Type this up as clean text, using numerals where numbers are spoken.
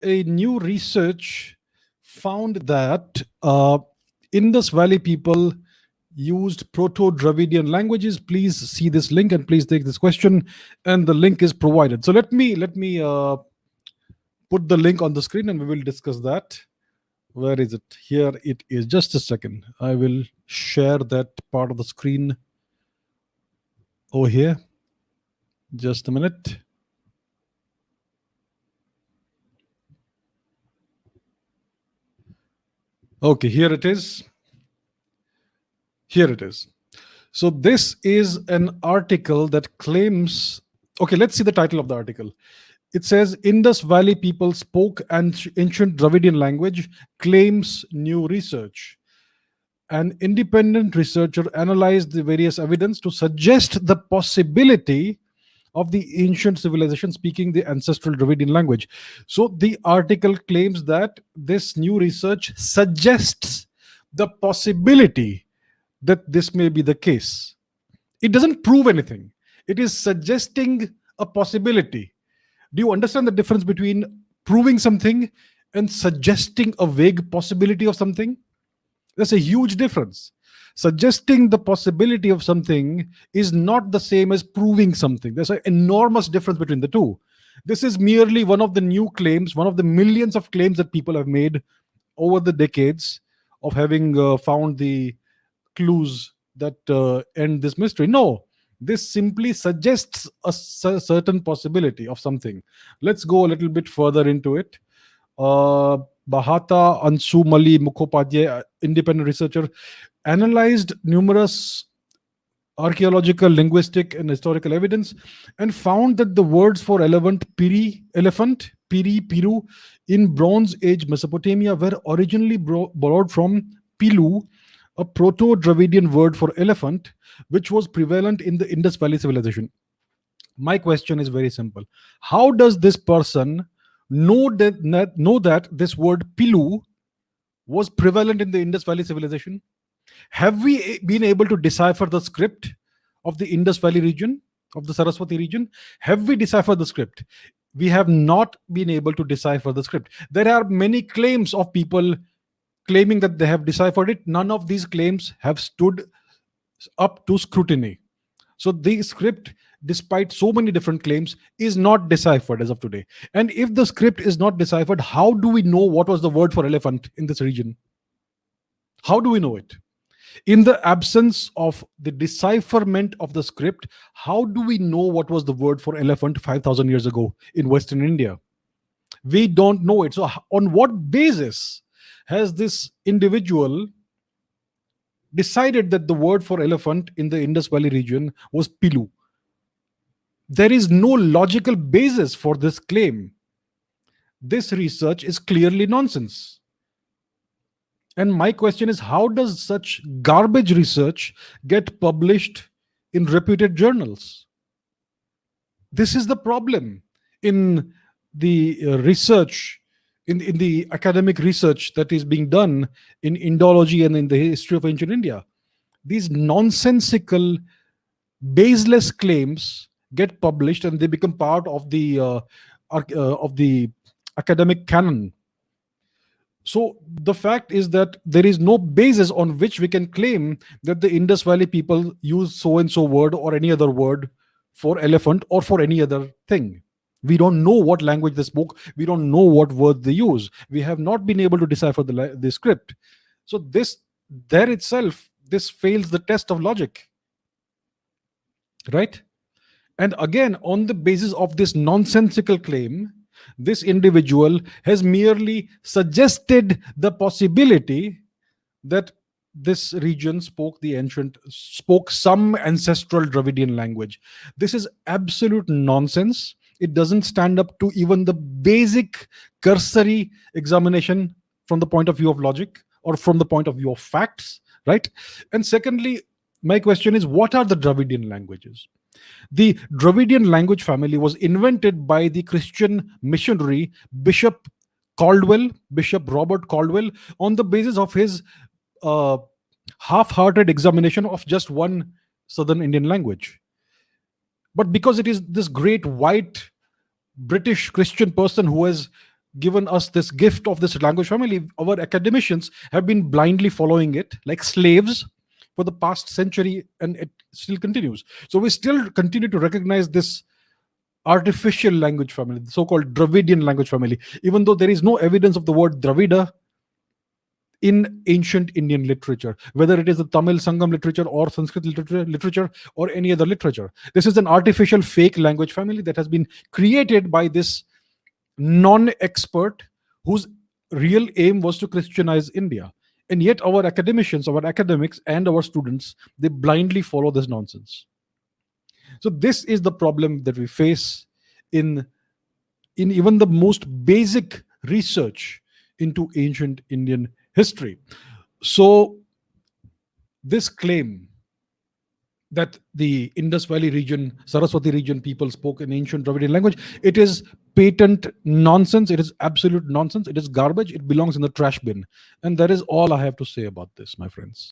a new research found that Indus Valley people used Proto-Dravidian languages. Please see this link and please take this question, and the link is provided. So let me put the link on the screen and we will discuss that. Where is it? Here it is. Just a second. I will share that part of the screen over here. Just a minute. Okay, here it is. Here it is. So this is an article that claims. Okay, let's see the title of the article. It says Indus Valley people spoke ancient Dravidian language, claims new research. An independent researcher analyzed the various evidence to suggest the possibility of the ancient civilization speaking the ancestral Dravidian language. So the article claims that this new research suggests the possibility that this may be the case. It doesn't prove anything, it is suggesting a possibility. Do you understand the difference between proving something and suggesting a vague possibility of something? There's a huge difference. Suggesting the possibility of something is not the same as proving something. There's an enormous difference between the two. This is merely one of the new claims, one of the millions of claims that people have made over the decades of having found the clues that end this mystery. No, this simply suggests a certain possibility of something. Let's go a little bit further into it. Bahata Ansumali Mukhopadhyay, independent researcher, analyzed numerous archaeological, linguistic, and historical evidence and found that the words for elephant, piri, piru, in Bronze Age Mesopotamia were originally borrowed from pilu, a Proto-Dravidian word for elephant, which was prevalent in the Indus Valley civilization. My question is very simple. How does this person know that this word pilu was prevalent in the Indus Valley civilization? Have we been able to decipher the script of the Indus Valley region, of the Saraswati region? Have we deciphered the script? We have not been able to decipher the script. There are many claims of people claiming that they have deciphered it. None of these claims have stood up to scrutiny. So the script, despite so many different claims, is not deciphered as of today. And if the script is not deciphered, how do we know what was the word for elephant in this region? How do we know it? In the absence of the decipherment of the script, how do we know what was the word for elephant 5,000 years ago in Western India? We don't know it. So on what basis has this individual decided that the word for elephant in the Indus Valley region was pilu? There is no logical basis for this claim. This research is clearly nonsense. And my question is, how does such garbage research get published in reputed journals? This is the problem in the research, in the academic research that is being done in Indology and in the history of ancient India. These nonsensical, baseless claims get published and they become part of the academic canon. So the fact is that there is no basis on which we can claim that the Indus Valley people use so and so word or any other word for elephant or for any other thing. We don't know what language they spoke. We don't know what word they use. We have not been able to decipher the script. So this fails the test of logic, right? And again, on the basis of this nonsensical claim, this individual has merely suggested the possibility that this region spoke some ancestral Dravidian language. This is absolute nonsense. It doesn't stand up to even the basic cursory examination from the point of view of logic or from the point of view of facts, right? And secondly, my question is, what are the Dravidian languages? The Dravidian language family was invented by the Christian missionary Bishop Robert Caldwell, on the basis of his half-hearted examination of just one Southern Indian language. But because it is this great white British Christian person who has given us this gift of this language family, our academicians have been blindly following it like slaves for the past century, and it still continues. So we still continue to recognize this artificial language family, the so-called Dravidian language family, even though there is no evidence of the word Dravida in ancient Indian literature, whether it is the Tamil Sangam literature or Sanskrit literature or any other literature. This is an artificial fake language family that has been created by this non-expert whose real aim was to Christianize India. And yet our academicians, our academics and our students, they blindly follow this nonsense. So this is the problem that we face in even the most basic research into ancient Indian history. So this claim that the Indus Valley region, Saraswati region people spoke an ancient Dravidian language, it is patent nonsense. It is absolute nonsense. It is garbage. It belongs in the trash bin. And that is all I have to say about this, my friends.